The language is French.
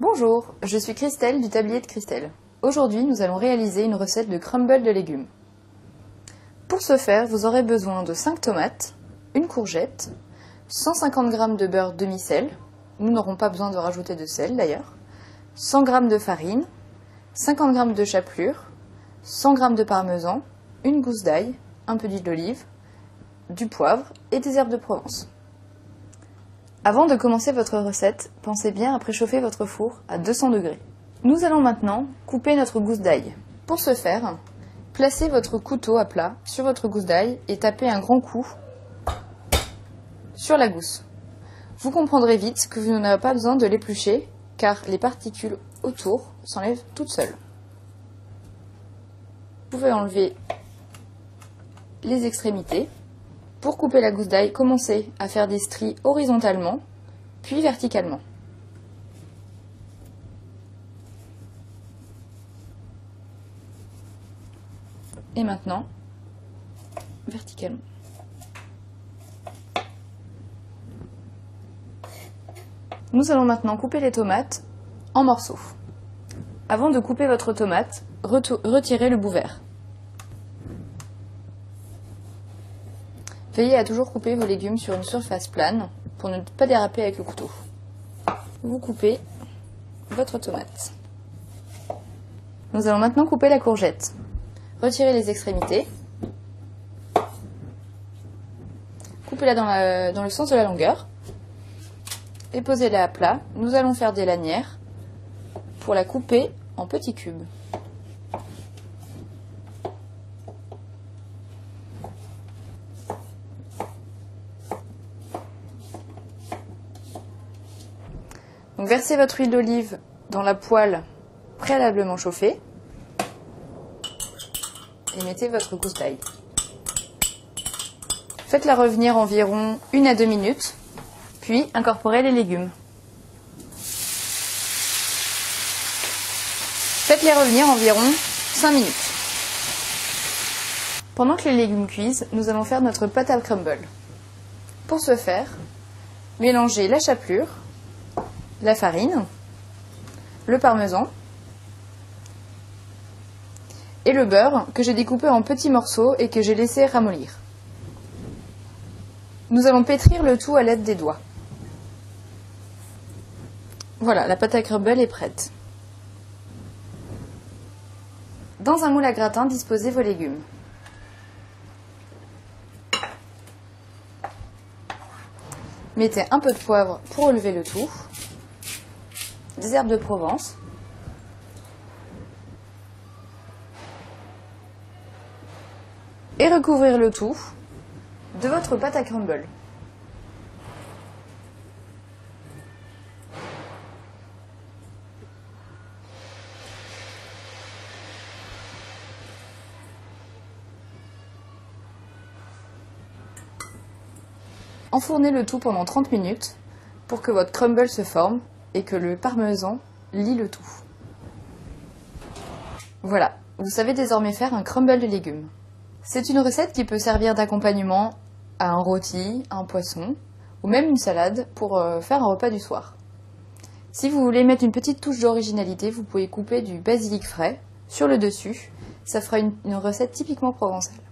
Bonjour, je suis Christelle du tablier de Christelle. Aujourd'hui, nous allons réaliser une recette de crumble de légumes. Pour ce faire, vous aurez besoin de 5 tomates, une courgette, 150 g de beurre demi-sel, nous n'aurons pas besoin de rajouter de sel d'ailleurs, 100 g de farine, 50 g de chapelure, 100 g de parmesan, une gousse d'ail, un peu d'huile d'olive, du poivre et des herbes de Provence. Avant de commencer votre recette, pensez bien à préchauffer votre four à 200 degrés. Nous allons maintenant couper notre gousse d'ail. Pour ce faire, placez votre couteau à plat sur votre gousse d'ail et tapez un grand coup sur la gousse. Vous comprendrez vite que vous n'aurez pas besoin de l'éplucher car les particules autour s'enlèvent toutes seules. Vous pouvez enlever les extrémités. Pour couper la gousse d'ail, commencez à faire des stries horizontalement, puis verticalement. Et maintenant, verticalement. Nous allons maintenant couper les tomates en morceaux. Avant de couper votre tomate, retirez le bout vert. Veillez à toujours couper vos légumes sur une surface plane pour ne pas déraper avec le couteau. Vous coupez votre tomate. Nous allons maintenant couper la courgette. Retirez les extrémités. Coupez-la dans le sens de la longueur. Et posez-la à plat. Nous allons faire des lanières pour la couper en petits cubes. Donc versez votre huile d'olive dans la poêle préalablement chauffée et mettez votre gousse d'ail. Faites-la revenir environ 1 à 2 minutes, puis incorporez les légumes. Faites-les revenir environ 5 minutes. Pendant que les légumes cuisent, nous allons faire notre pâte à crumble. Pour ce faire, mélangez la chapelure, la farine, le parmesan et le beurre que j'ai découpé en petits morceaux et que j'ai laissé ramollir. Nous allons pétrir le tout à l'aide des doigts. Voilà, la pâte à crumble est prête. Dans un moule à gratin, disposez vos légumes. Mettez un peu de poivre pour relever le tout, des herbes de Provence, et recouvrir le tout de votre pâte à crumble. Enfournez le tout pendant 30 minutes pour que votre crumble se forme et que le parmesan lie le tout. Voilà, vous savez désormais faire un crumble de légumes. C'est une recette qui peut servir d'accompagnement à un rôti, un poisson ou même une salade pour faire un repas du soir. Si vous voulez mettre une petite touche d'originalité, vous pouvez couper du basilic frais sur le dessus. Ça fera une recette typiquement provençale.